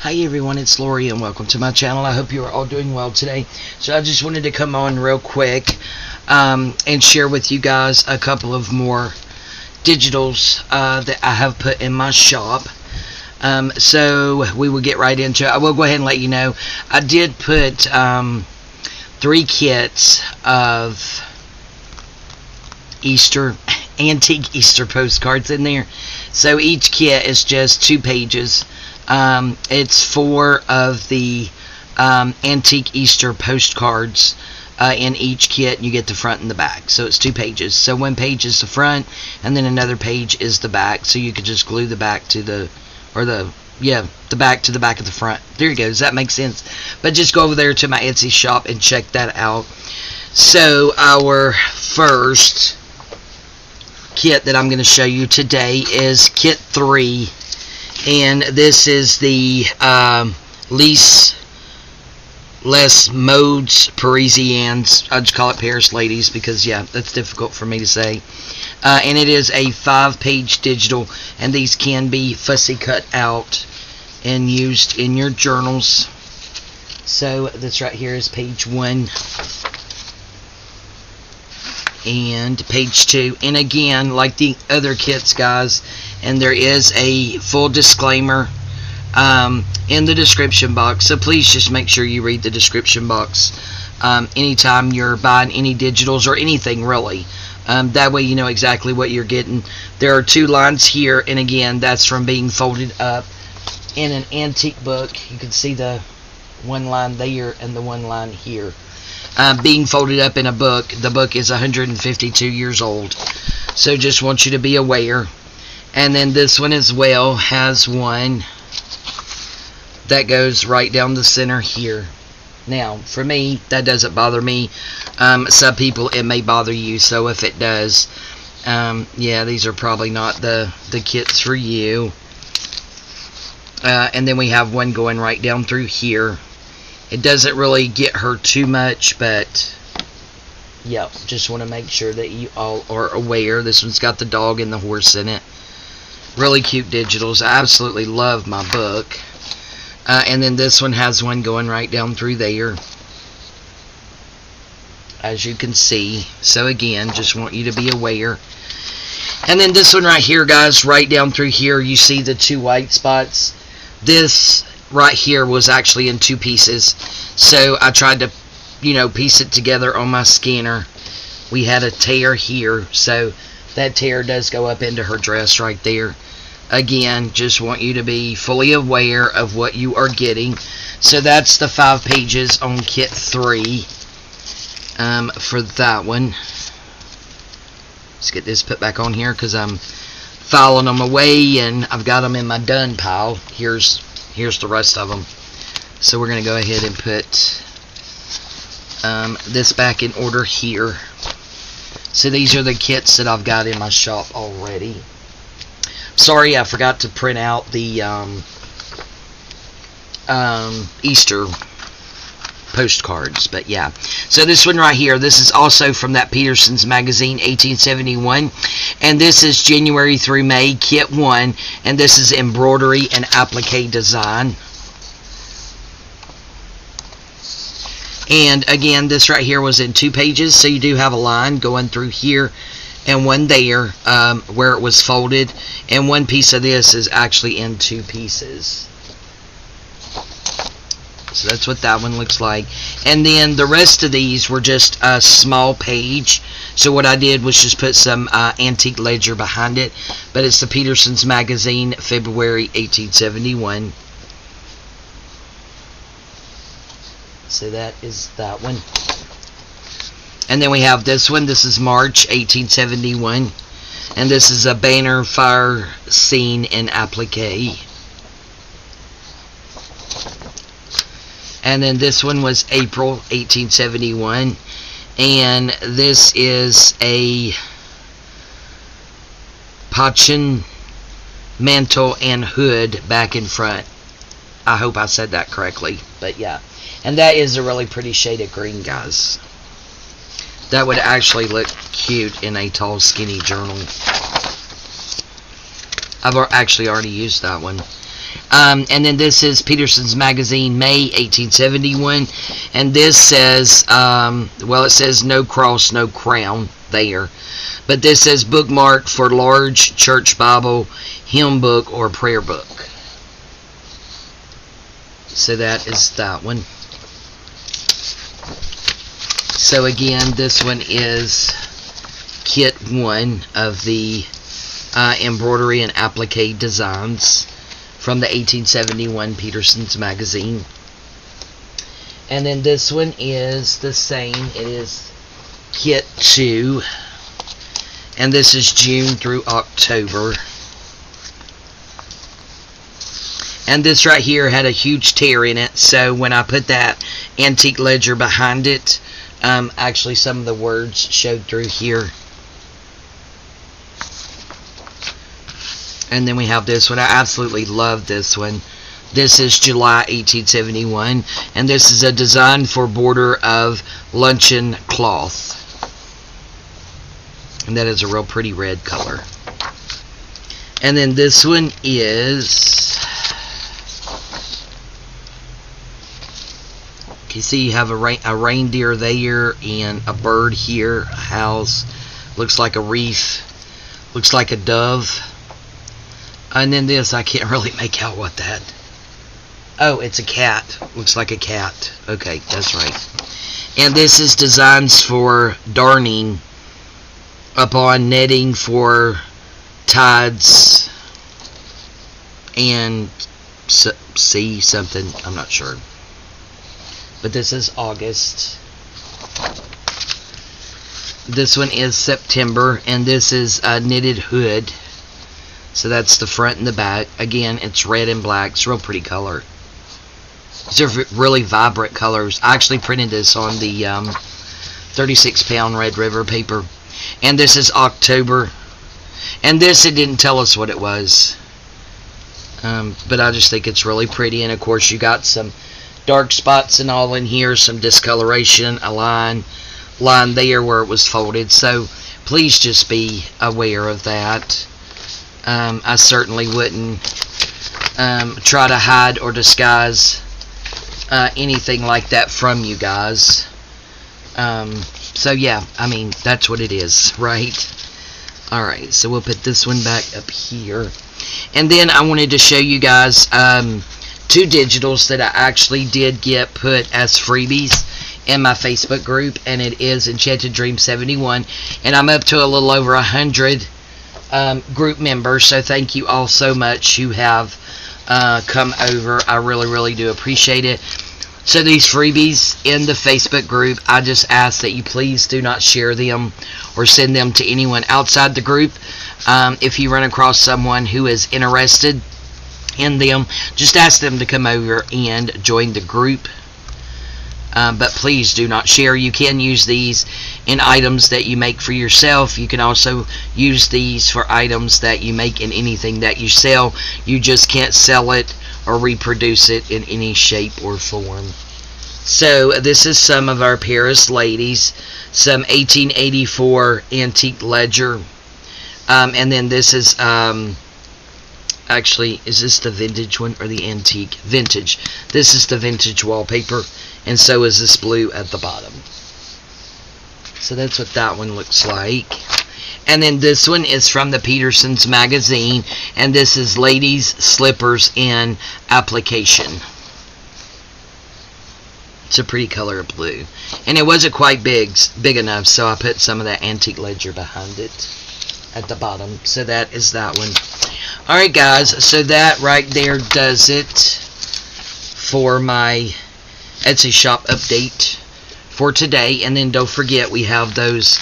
Hi everyone, it's Lori and welcome to my channel. I hope you are all doing well today. So I just wanted to come on real quick and share with you guys a couple of more digitals that I have put in my shop. So we will get right into it. I will go ahead and let you know I did put 3 kits of Antique Easter Postcards in there. So each kit is just 2 pages. It's 4 of the Antique Easter Postcards in each kit. You get the front and the back, so it's 2 pages. So 1 page is the front and then another page is the back, so you could just glue the back to the back to the back of the front. There you go. Does that make sense? But just go over there to my Etsy shop and check that out. So our first kit that I'm going to show you today is kit 3, and this is the Les Modes Parisiennes. I just call it Paris Ladies because, yeah, that's difficult for me to say. And it is a 5-page digital, and these can be fussy cut out and used in your journals. So this right here is page 1 and page 2. And again, like the other kits, guys, and there is a full disclaimer in the description box, so please just make sure you read the description box anytime you're buying any digitals or anything really. That way you know exactly what you're getting. There are 2 lines here, and again, that's from being folded up in an antique book. You can see the 1 line there and the 1 line here. Being folded up in a book. The book is 152 years old, so just want you to be aware. And then this one as well has one that goes right down the center here. Now, for me, that doesn't bother me. Some people, it may bother you, so if it does, yeah, these are probably not the kits for you. And then we have one going right down through here. It doesn't really get her too much, but yeah, just want to make sure that you all are aware. This one's got the dog and the horse in it. Really cute digitals. I absolutely love my book. And then this one has one going right down through there, as you can see. So again, just want you to be aware. And then this one right here, guys, right down through here, you see the 2 white spots. This right here was actually in 2 pieces, so I tried to, piece it together on my scanner. We had a tear here, so that tear does go up into her dress right there. Again, just want you to be fully aware of what you are getting. So that's the 5 pages on kit 3 for that one. Let's get this put back on here because I'm filing them away and I've got them in my done pile. Here's the rest of them. So we're going to go ahead and put this back in order here. So these are the kits that I've got in my shop already. Sorry, I forgot to print out the Easter postcards, but yeah. So this one right here, this is also from that Peterson's magazine, 1871, and this is January through May, kit 1, and this is embroidery and applique design. And again, this right here was in 2 pages, so you do have a line going through here and one there where it was folded, and 1 piece of this is actually in 2 pieces. So that's what that one looks like. And then the rest of these were just a small page. So what I did was just put some antique ledger behind it. But it's the Peterson's magazine, February 1871. So that is that one. And then we have this one. This is March 1871. And this is a banner fire scene in applique. And then this one was April 1871. And this is a Pachin mantle and hood back in front. I hope I said that correctly. But yeah. And that is a really pretty shade of green, guys. That would actually look cute in a tall, skinny journal. I've actually already used that one. And then this is Peterson's magazine, May 1871. And this says, well, it says no cross, no crown there. But this says bookmark for large church Bible, hymn book, or prayer book. So that is that one. So again, this one is kit 1 of the embroidery and applique designs from the 1871 Peterson's magazine. And then this one is the same. It is kit 2. And this is June through October. And this right here had a huge tear in it. So when I put that antique ledger behind it, actually some of the words showed through here. And then we have this one. I absolutely love this one. This is July 1871. And this is a design for border of luncheon cloth. And that is a real pretty red color. And then this one is... You see you have a reindeer there and a bird here, a house. Looks like a wreath. Looks like a dove. And then this, I can't really make out what that. Oh, it's a cat. Looks like a cat. Okay, that's right. And this is designs for darning upon netting for tides and see something. I'm not sure. But this is August. This one is September. And this is a knitted hood. So that's the front and the back. Again, it's red and black. It's a real pretty color. These are really vibrant colors. I actually printed this on the 36-pound Red River paper. And this is October. And this, it didn't tell us what it was. But I just think it's really pretty. And of course, you got some dark spots and all in here. Some discoloration. A line there where it was folded. So please just be aware of that. I certainly wouldn't try to hide or disguise anything like that from you guys. So yeah, I mean, that's what it is, right? Alright, so we'll put this one back up here. And then I wanted to show you guys 2 digitals that I actually did get put as freebies in my Facebook group. And it is Enchanted Dream 71. And I'm up to a little over 100 group members. So thank you all so much who have come over. I really, really do appreciate it. So these freebies in the Facebook group, I just ask that you please do not share them or send them to anyone outside the group. If you run across someone who is interested in them, just ask them to come over and join the group. But please do not share. You can use these in items that you make for yourself. You can also use these for items that you make in anything that you sell. You just can't sell it or reproduce it in any shape or form. So this is some of our Paris ladies. Some 1884 antique ledger. And then this is... actually, is this the vintage one or the antique? Vintage. This is the vintage wallpaper. And so is this blue at the bottom. So that's what that one looks like. And then this one is from the Peterson's magazine. And this is ladies' slippers in application. It's a pretty color of blue. And it wasn't quite big enough, so I put some of that antique ledger behind it at the bottom. So that is that one. Alright guys, so that right there does it for my Etsy shop update for today. And then don't forget, we have those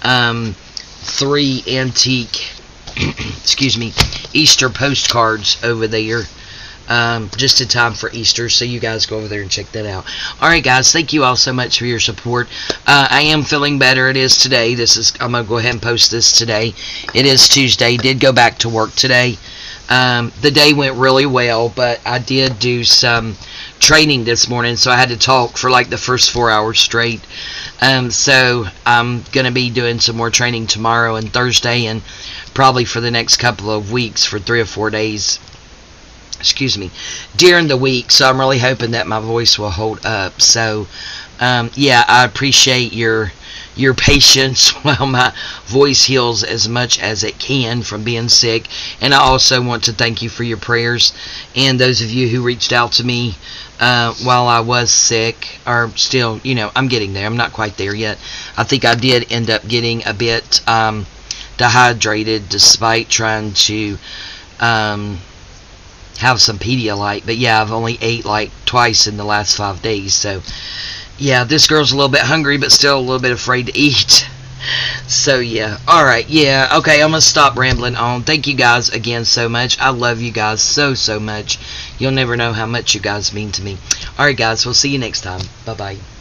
3 antique excuse me, Easter postcards over there, just in time for Easter. So you guys go over there and check that out. Alright guys, thank you all so much for your support. I am feeling better. It is today. I'm going to go ahead and post this today. It is Tuesday. Did go back to work today. The day went really well, but I did do some training this morning, so I had to talk for like the first 4 hours straight. So I'm going to be doing some more training tomorrow and Thursday, and probably for the next couple of weeks for 3 or 4 days. excuse me, during the week. So I'm really hoping that my voice will hold up. So yeah, I appreciate your patience while my voice heals as much as it can from being sick. And I also want to thank you for your prayers, and those of you who reached out to me while I was sick, or still, I'm getting there. I'm not quite there yet. I think I did end up getting a bit dehydrated despite trying to have some Pedialyte. But yeah, I've only ate like twice in the last 5 days. So yeah, this girl's a little bit hungry, but still a little bit afraid to eat. So yeah, alright, yeah, okay, I'm gonna stop rambling on. Thank you guys again so much. I love you guys so much. You'll never know how much you guys mean to me. Alright guys, we'll see you next time. Bye bye.